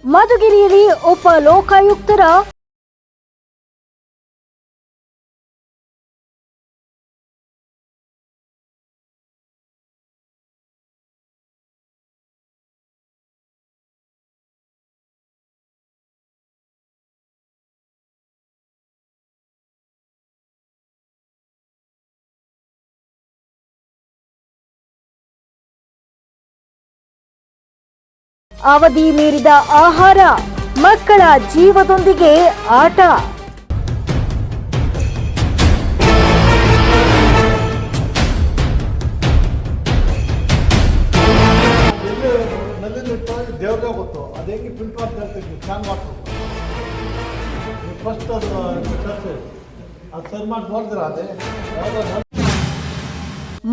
ಮಧುಗಿರಿಯಲ್ಲಿ ಉಪ ಲೋಕಾಯುಕ್ತರ ಅವಧಿ ಮೀರಿದ ಆಹಾರ, ಮಕ್ಕಳ ಜೀವದೊಂದಿಗೆ ಆಟ. ದೇವ್ರಿಗೆ ಗೊತ್ತು ಅದು ಹೆಂಗೆ ಫಿಲ್ಟರ್ ಅಂತ ಹೇಳ್ತೀವಿ ಸ್ಕ್ಯಾನ್ ಮಾಡ್ತೀವಿ ಫಸ್ಟ್ ಅದು ಸರ್ವ್ ಮಾಡಿ ನೋಡಿದ್ರೆ ಅದೇ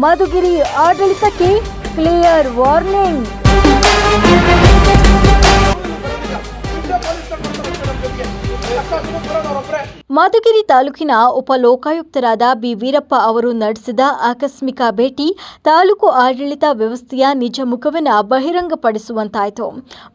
ಮಧುಗಿರಿ ಆಡಳಿತಕ್ಕೆ ಕ್ಲಿಯರ್ ವಾರ್ನಿಂಗ್. ಮಧುಗಿರಿ ತಾಲೂಕಿನ ಉಪ ಲೋಕಾಯುಕ್ತರಾದ ಬಿ ವೀರಪ್ಪ ಅವರು ನಡೆಸಿದ ಆಕಸ್ಮಿಕ ಭೇಟಿ ತಾಲೂಕು ಆಡಳಿತ ವ್ಯವಸ್ಥೆಯ ನಿಜ ಮುಖವನ್ನು ಬಹಿರಂಗಪಡಿಸುವಂತಾಯಿತು.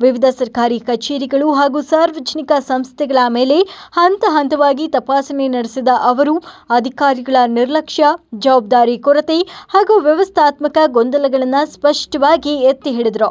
ವಿವಿಧ ಸರ್ಕಾರಿ ಕಚೇರಿಗಳು ಹಾಗೂ ಸಾರ್ವಜನಿಕ ಸಂಸ್ಥೆಗಳ ಮೇಲೆ ಹಂತ ಹಂತವಾಗಿ ತಪಾಸಣೆ ನಡೆಸಿದ ಅವರು ಅಧಿಕಾರಿಗಳ ನಿರ್ಲಕ್ಷ್ಯ, ಜವಾಬ್ದಾರಿ ಕೊರತೆ ಹಾಗೂ ವ್ಯವಸ್ಥಾತ್ಮಕ ಗೊಂದಲಗಳನ್ನು ಸ್ಪಷ್ಟವಾಗಿ ಎತ್ತಿ ಹಿಡಿದರು.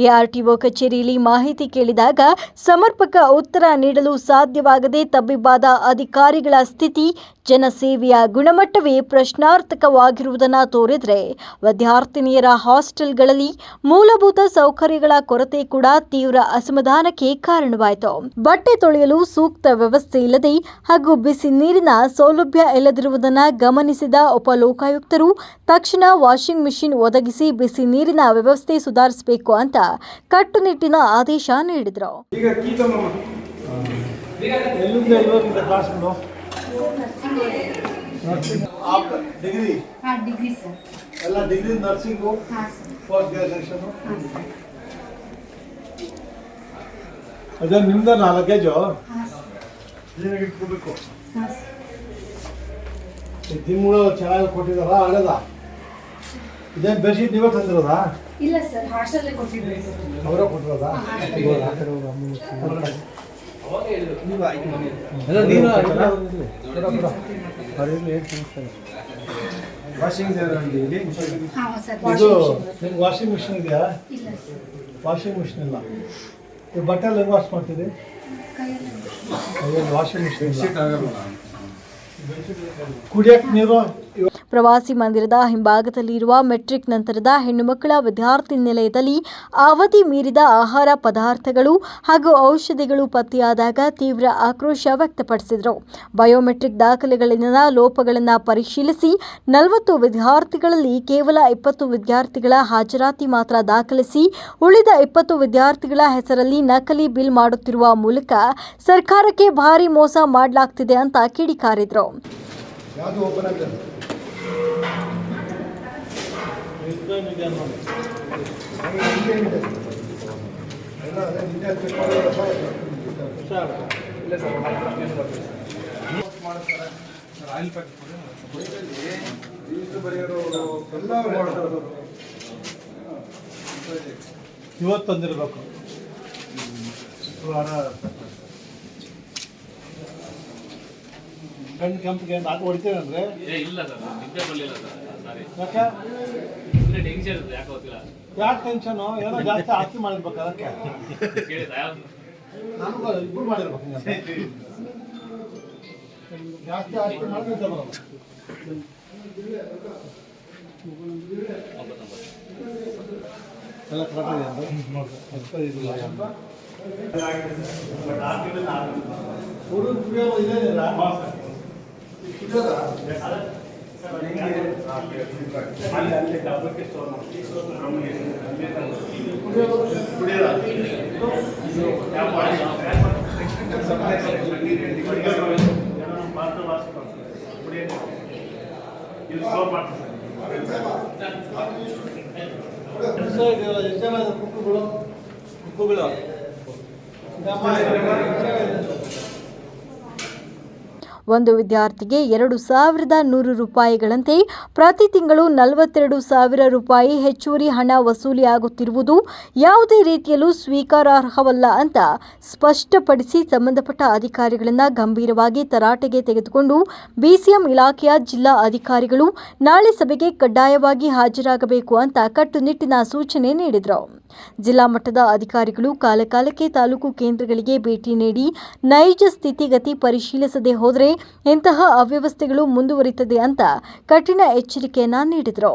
ಎಆರ್ಟಿಒ ಕಚೇರಿಯಲ್ಲಿ ಮಾಹಿತಿ ಕೇಳಿದಾಗ ಸಮರ್ಪಕ ಉತ್ತರ ನೀಡಲು ಸಾಧ್ಯವಾಗದೆ ತಬ್ಬಿಬ್ಬಾದ ಅಧಿಕಾರಿಗಳ ಸ್ಥಿತಿ, ಜನಸೇವೆಯ ಗುಣಮಟ್ಟವೇ ಪ್ರಶ್ನಾರ್ಥಕವಾಗಿರುವುದನ್ನು ತೋರಿದರೆ, ವಿದ್ಯಾರ್ಥಿನಿಯರ ಹಾಸ್ಟೆಲ್ಗಳಲ್ಲಿ ಮೂಲಭೂತ ಸೌಕರ್ಯಗಳ ಕೊರತೆ ಕೂಡ ತೀವ್ರ ಅಸಮಾಧಾನಕ್ಕೆ ಕಾರಣವಾಯಿತು. ಬಟ್ಟೆ ತೊಳೆಯಲು ಸೂಕ್ತ ವ್ಯವಸ್ಥೆ ಇಲ್ಲದೆ ಹಾಗೂ ಬಿಸಿ ನೀರಿನ ಸೌಲಭ್ಯ ಇಲ್ಲದಿರುವುದನ್ನು ಗಮನಿಸಿದ ಉಪ ಲೋಕಾಯುಕ್ತರು ತಕ್ಷಣ ವಾಷಿಂಗ್ ಮಿಷಿನ್ ಒದಗಿಸಿ ಬಿಸಿ ನೀರಿನ ವ್ಯವಸ್ಥೆ ಸುಧಾರಿಸಬೇಕು ಅಂತ ಕಟ್ಟುನಿಟ್ಟಿನ ಆದೇಶ ನೀಡಿದರು. ಡಿಗ್ರಿ ಎಲ್ಲ ಡಿಗ್ರಿ ನರ್ಸಿಂಗು ಪೋಸ್ಟ್ ಗ್ರಾಜುಯೇಷನ್ ಅದೇ ನಿಮ್ದಲ್ಲ ಲಗೇಜು ಇಟ್ಕೋಬೇಕು. ತಿಂಗಳು ಚೆನ್ನಾಗಿ ಕೊಟ್ಟಿದಾರ ಹಳದ ಇದೇನು ಬೆಡ್ಶೀಟ್ ನೀವೇ ತಂದಿರೋದಾ? ಇಲ್ಲ ಸರ್, ಹಾಸ್ಟೆಲ್ ಕೊಟ್ಟಿದ್ರು. ಅವರೇ ಕೊಟ್ಟಿರೋದಾ? ವಾಷಿಂಗ್ ವಾಷಿಂಗ್ ಮಿಷಿನ್ ಇದೆಯಾ? ವಾಷಿಂಗ್ ಮಿಷಿನ್ ಇಲ್ಲ. ಈ ಬಟ್ಟೆ ಎಲ್ಲ ವಾಶ್ ಮಾಡ್ತೀರಿ? ವಾಷಿಂಗ್ ಮಿಷಿನ್ ಕುಡಿಯಕ್ಕೆ ನೀರು. ಪ್ರವಾಸಿ ಮಂದಿರದ ಹಿಂಭಾಗದಲ್ಲಿರುವ ಮೆಟ್ರಿಕ್ ನಂತರದ ಹೆಣ್ಣುಮಕ್ಕಳ ವಿದ್ಯಾರ್ಥಿ ನಿಲಯದಲ್ಲಿ ಅವಧಿ ಮೀರಿದ ಆಹಾರ ಪದಾರ್ಥಗಳು ಹಾಗೂ ಔಷಧಿಗಳು ಪತ್ತೆಯಾದಾಗ ತೀವ್ರ ಆಕ್ರೋಶ ವ್ಯಕ್ತಪಡಿಸಿದರು. ಬಯೋಮೆಟ್ರಿಕ್ ದಾಖಲೆಗಳಲ್ಲಿನ ಲೋಪಗಳನ್ನು ಪರಿಶೀಲಿಸಿ 40 ವಿದ್ಯಾರ್ಥಿಗಳಲ್ಲಿ ಕೇವಲ 20 ವಿದ್ಯಾರ್ಥಿಗಳ ಹಾಜರಾತಿ ಮಾತ್ರ ದಾಖಲಿಸಿ ಉಳಿದ 20 ವಿದ್ಯಾರ್ಥಿಗಳ ಹೆಸರಲ್ಲಿ ನಕಲಿ ಬಿಲ್ ಮಾಡುತ್ತಿರುವ ಮೂಲಕ ಸರ್ಕಾರಕ್ಕೆ ಭಾರಿ ಮೋಸ ಮಾಡಲಾಗ್ತಿದೆ ಅಂತ ಕಿಡಿಕಾರಿದರು. ಇವತ್ತು ತಂದಿರಬೇಕು. ಕಣ್ಣು ಕೆಂಪಿಗೆ ನಾಲ್ಕು ಹೊಡಿತೀರಂದ್ರೆ ಇಲ್ಲ ಸರ್, ನಿದ್ದೆ ಬರಲಿಲ್ಲ ಸರ್. ಯಾಕೆ ಟೆನ್ಷನ್ ಇರುತ್ತೆ, ಯಾಕೆ ಗೊತ್ತಿಲ್ಲ. ಯಾಕೆ ಟೆನ್ಷನು? ಏನೋ ಜಾಸ್ತಿ ಆಸ್ತಿ ಮಾಡಿರ್ಬೇಕು. ಅದಕ್ಕೆ ನಾನು ಇಬ್ಬರು ಮಾಡಿರ್ಬೇಕು. ಜಾಸ್ತಿ ಆಸ್ತಿ ಮಾಡಿದ್ರೆ ಬರೋದು ಎಲ್ಲ ಕರೆಕ್ಟ್ ಕುಕ್ಕುಗಳು ಒಂದು ವಿದ್ಯಾರ್ಥಿಗೆ 2,100 ರೂಪಾಯಿಗಳಂತೆ ಪ್ರತಿ ತಿಂಗಳು 42,000 ರೂಪಾಯಿ ಹೆಚ್ಚುವರಿ ಹಣ ವಸೂಲಿಯಾಗುತ್ತಿರುವುದು ಯಾವುದೇ ರೀತಿಯಲ್ಲೂ ಸ್ವೀಕಾರಾರ್ಹವಲ್ಲ ಅಂತ ಸ್ಪಷ್ಟಪಡಿಸಿ ಸಂಬಂಧಪಟ್ಟ ಅಧಿಕಾರಿಗಳನ್ನು ಗಂಭೀರವಾಗಿ ತರಾಟೆಗೆ ತೆಗೆದುಕೊಂಡು ಬಿಸಿಎಂ ಇಲಾಖೆಯ ಜಿಲ್ಲಾ ಅಧಿಕಾರಿಗಳು ನಾಳೆ ಸಭೆಗೆ ಕಡ್ಡಾಯವಾಗಿ ಹಾಜರಾಗಬೇಕು ಅಂತ ಕಟ್ಟುನಿಟ್ಟಿನ ಸೂಚನೆ ನೀಡಿದರು. ಜಿಲ್ಲಾ ಮಟ್ಟದ ಅಧಿಕಾರಿಗಳು ಕಾಲಕಾಲಕ್ಕೆ ತಾಲೂಕು ಕೇಂದ್ರಗಳಿಗೆ ಭೇಟಿ ನೀಡಿ ನೈಜ ಸ್ಥಿತಿಗತಿ ಪರಿಶೀಲಿಸದೆ ಹೋದರೆ ಇಂತಹ ಅವ್ಯವಸ್ಥೆಗಳು ಮುಂದುವರಿಯುತ್ತದೆ ಅಂತ ಕಠಿಣ ಎಚ್ಚರಿಕೆಯನ್ನ ನೀಡಿದರು.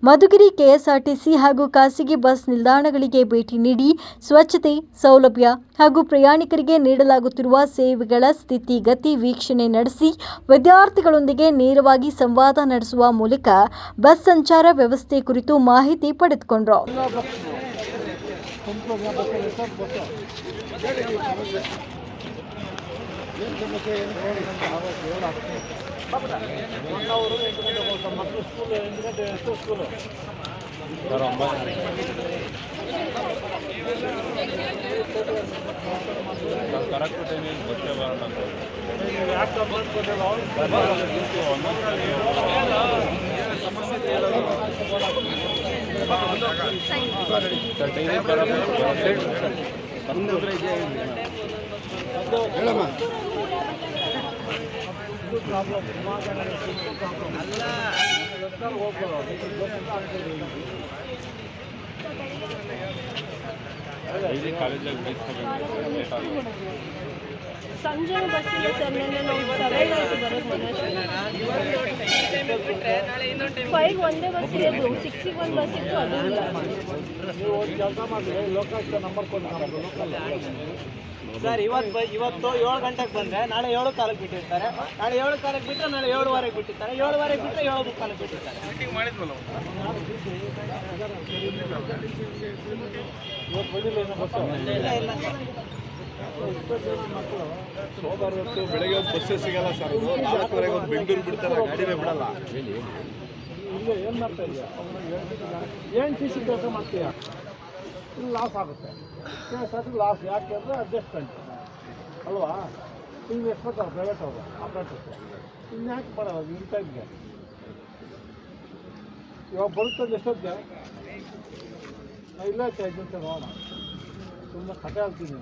ಮಧುಗಿರಿ ಕೆಎಸ್ಆರ್ಟಿಸಿ ಹಾಗೂ ಖಾಸಗಿ ಬಸ್ ನಿಲ್ದಾಣಗಳಿಗೆ ಭೇಟಿ ನೀಡಿ ಸ್ವಚ್ಛತೆ, ಸೌಲಭ್ಯ ಹಾಗೂ ಪ್ರಯಾಣಿಕರಿಗೆ ನೀಡಲಾಗುತ್ತಿರುವ ಸೇವೆಗಳ ಸ್ಥಿತಿಗತಿ ವೀಕ್ಷಣೆ ನಡೆಸಿ ವಿದ್ಯಾರ್ಥಿಗಳೊಂದಿಗೆ ನೇರವಾಗಿ ಸಂವಾದ ನಡೆಸುವ ಮೂಲಕ ಬಸ್ ಸಂಚಾರ ವ್ಯವಸ್ಥೆ ಕುರಿತು ಮಾಹಿತಿ ಪಡೆದುಕೊಂಡರು. ಸಂಜೆ ಬಸ್ ಇಲ್ಲ ಸರ್, ನೆನ್ನೆ ನಾವು 7 ಆಯಿತು ಬರೋದು ಮನೆ. 5 ಒಂದೇ ಬಸ್ ಇರೋದು, 6ಗೆ ಒಂದು ಬಸ್ ಇತ್ತು, ಅದು ಇಲ್ಲ. ಸರ್ ಇವತ್ತು 7 ಗಂಟೆಗೆ ಬಂದರೆ ನಾಳೆ 7 ಕಾಲಕ್ಕೆ ಬಿಟ್ಟಿರ್ತಾರೆ, ನಾಳೆ 7 ಕಾಲಕ್ಕೆ ಬಿಟ್ಟರೆ ನಾಳೆ 7:15 ಬಿಟ್ಟಿರ್ತಾರೆ, 7:15 ಬಿಟ್ಟರೆ 7 ಕಾಲಕ್ಕೆ ಬಿಟ್ಟಿರ್ತಾರೆ. ಇಲ್ಲ ಸೋಮವಾರ ಹೊತ್ತು ಬೆಳಗ್ಗೆ ಒಂದು ಬಸ್ಸೇ ಸಿಗಲ್ಲ ಸರ್. 4:15 ಒಂದು ಬೆಂಗಳೂರು ಬಿಡ್ತಾರೆ, ಗಾಡಿನೇ ಬಿಡಲ್ಲ. ಇಲ್ಲಿ ಏನು ಮಾಡ್ತಾ ಇದೆಯಾ? ಏನು ಟಿ ಸಿ ಕೆಲಸ ಮಾಡ್ತೀಯಾ? ಇಲ್ಲಿ ಲಾಸ್ ಆಗುತ್ತೆ. ಲಾಸ್ ಯಾಕೆ ಅಂದರೆ ಅಡ್ಜಸ್ಟ್ಮೆಂಟ್ ಅಲ್ವಾ? ಇಲ್ಲಿ ಎಷ್ಟು ಬರ್ತಾರೆ ಪ್ರೈವೇಟ್ ಅವರು ಆಪ್ರೇಟರ್ಸ್, ಇನ್ನು ಯಾಕೆ ಬರೋದು ಈ ಟೈಮ್ಗೆ? ಇವಾಗ ಬರುತ್ತದೆ ಎಷ್ಟೊತ್ತಿಗೆ? ನಾನು ಇಲ್ಲ ಏಜೆನ್ಸಿ ನೋಡೋಣ, ಸುಮ್ಮನೆ ಕತೆ ಆಗ್ತೀನಿ.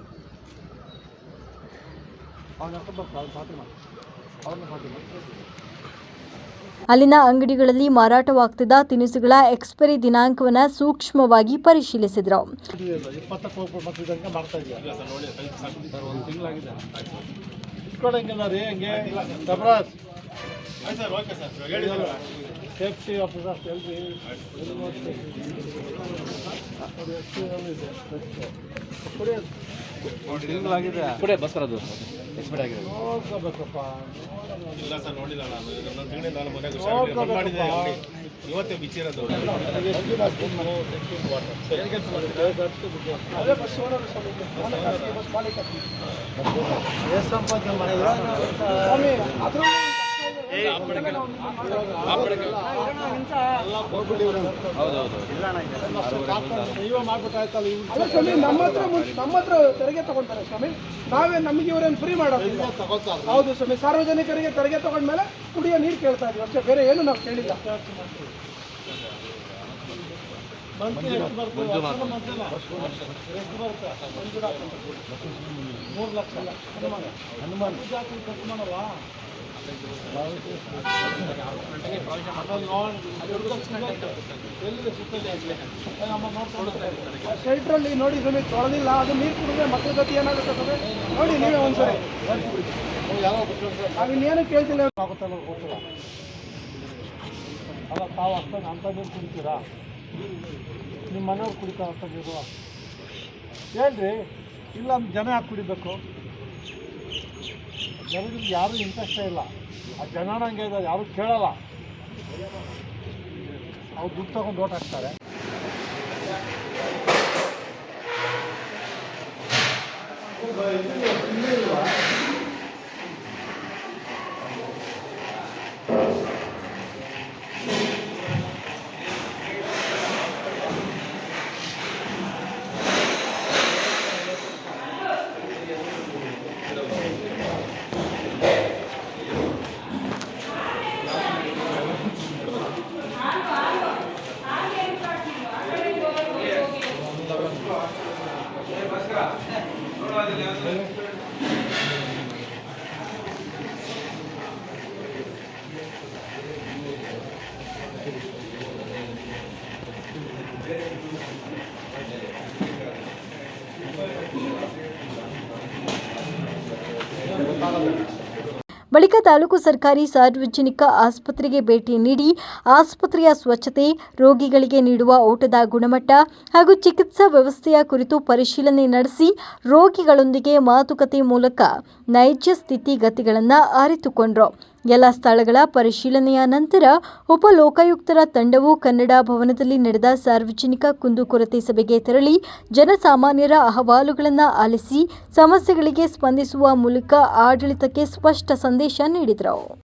ಅವನ ಹತ್ರ ಬರ್ತಾರೆ ಫಾತಿಮಾ, ಅವ್ರನ್ನ ಫಾತಿಮಾ. ಅಲ್ಲಿನ ಅಂಗಡಿಗಳಲ್ಲಿ ಮಾರಾಟವಾಗ್ತಿದ್ದ ತಿನಿಸುಗಳ ಎಕ್ಸ್ಪೈರಿ ದಿನಾಂಕವನ್ನು ಸೂಕ್ಷ್ಮವಾಗಿ ಪರಿಶೀಲಿಸಿದರು. 20ಕ್ಕೆ ಹೋಗ್ಬಿಟ್ಟು ಮತ್ತೆ ಇದಂಗೆ ಮಾಡ್ತಾ ಇದೆಯಾ? ಒಂದು ತಿಂಗಳಾಗಿದೆ. ಇಟ್ಕೊಳಂಗಿಲ್ಲ ರೀ ಹಂಗೆ. ಸಬ್ರಾಸ್ ಸರ್ ಓಕೆ ಸರ್ ಹೇಳಿ ಸರ್. ಸೇಫ್ಟಿ ಆಫೀಸರ್ಸ್ ಎಲ್ರಿ ಕೂಡ ಬಸ್ ಬರೋದು ಎಕ್ಸ್ಪೆಕ್ಟ್ ಆಗಿದೆ. ನೋಡ್ಕೋಬೇಕಪ್ಪ. ಇಲ್ಲ ಸರ್ ನೋಡಿಲ್ಲ ನಾನು. ಇನ್ನೊಂದು ತಿಂಗಳಿಂದ ನಾನು ಮನೆಗೆ ಬಂದ್ ಮಾಡಿದ್ದೆ, ಇವತ್ತೇ ಬಿಚ್ಚಿರೋದು. ಅದೇ ಬಸ್ ಓನರ್ ಮಾಲೀಕ ಎಷ್ಟು ಸಂಪಾದನೆ ಮಾಡಿದ್ರು ಸ್ವಾಮಿ? ಅದ್ರ ನೀವೇ ಮಾಡ್ಬಿಟ್ಟಾಯ್ತಲ್ಲ. ನಮ್ಮ ಹತ್ರ ತೆರಿಗೆ ತಗೊಂತಾರೆ ಸ್ವಾಮಿ, ನಾವೇ ನಮಗೆ ಇವರೇನು ಫ್ರೀ ಮಾಡೋದಿಲ್ಲ. ಹೌದು ಸ್ವಾಮಿ, ಸಾರ್ವಜನಿಕರಿಗೆ ತೆರಿಗೆ ತಗೊಂಡ್ಮೇಲೆ ಕುಡಿಯೋ ನೀರು ಕೇಳ್ತಾ ಇದೀವಿ ಅಷ್ಟೇ, ಬೇರೆ ಏನು ನಾವು ಕೇಳಿಲ್ಲ. ಮಂತ್ಲಿ ಎಷ್ಟು ಬರ್ತದೆ? ಎಷ್ಟು ಬರುತ್ತೆ? 3 ಲಕ್ಷ. ಹನುಮಾನ್ ಖರ್ಚು ಮಾಡಲ್ವಾ? ಶೆಲ್ಟ್ರಲ್ಲಿ ನೋಡಿ ಸ್ವಾಮಿ, ತೊಳೆದಿಲ್ಲ, ಅದು ನೀರು ಕುಡಿದ್ರೆ ಮಕ್ಕಳ ಗತಿ ಏನಾಗುತ್ತೆ ಸ್ವಾಮಿ? ನೋಡಿ ನೀವೇ ಒಂದ್ಸರಿ. ನಾವು ಇನ್ನೇನು ಕೇಳ್ತಿಲ್ಲ. ಆಗುತ್ತಲ್ಲ ಗೊತ್ತಿಲ್ಲ. ಅಲ್ಲ ತಾವು ಅಷ್ಟೊಂದು ಅಂಥ ನೀರು ಕುಡಿತೀರಾ? ನಿಮ್ಮ ಮನೆಯವ್ರು ಕುಡಿತಾರೆ ಅಂತ ನೀರು ಹೇಳ್ರಿ. ಇಲ್ಲ ಜನ ಯಾಕೆ ಕುಡಿಬೇಕು? ಜನರಿಗೆ ಯಾರೂ ಇಂಟ್ರೆಸ್ಟೇ ಇಲ್ಲ. ಆ ಜನ ಹಂಗೆ ಇದ್ದಾರೆ, ಯಾರೂ ಕೇಳಲ್ಲ. ಅವ್ರು ದುಡ್ಡು ತಗೊಂಡು ಓಟ್ ಹಾಕ್ತಾರೆ. ಬಳಿಕ ತಾಲೂಕು ಸರ್ಕಾರಿ ಸಾರ್ವಜನಿಕ ಆಸ್ಪತ್ರೆಗೆ ಭೇಟಿ ನೀಡಿ ಆಸ್ಪತ್ರೆಯ ಸ್ವಚ್ಛತೆ, ರೋಗಿಗಳಿಗೆ ನೀಡುವ ಊಟದ ಗುಣಮಟ್ಟ ಹಾಗೂ ಚಿಕಿತ್ಸಾ ವ್ಯವಸ್ಥೆಯ ಕುರಿತು ಪರಿಶೀಲನೆ ನಡೆಸಿ ರೋಗಿಗಳೊಂದಿಗೆ ಮಾತುಕತೆ ಮೂಲಕ ನೈಜ ಸ್ಥಿತಿಗತಿಗಳನ್ನು ಅರಿತುಕೊಂಡರು. ಎಲ್ಲ ಸ್ಥಳಗಳ ಪರಿಶೀಲನೆಯ ನಂತರ ಉಪಲೋಕಾಯುಕ್ತರ ತಂಡವು ಕನ್ನಡ ಭವನದಲ್ಲಿ ನಡೆದ ಸಾರ್ವಜನಿಕ ಕುಂದುಕೊರತೆ ಸಭೆಗೆ ತೆರಳಿ ಜನಸಾಮಾನ್ಯರ ಅಹವಾಲುಗಳನ್ನು ಆಲಿಸಿ ಸಮಸ್ಯೆಗಳಿಗೆ ಸ್ಪಂದಿಸುವ ಮೂಲಕ ಆಡಳಿತಕ್ಕೆ ಸ್ಪಷ್ಟ ಸಂದೇಶ ನೀಡಿದರು.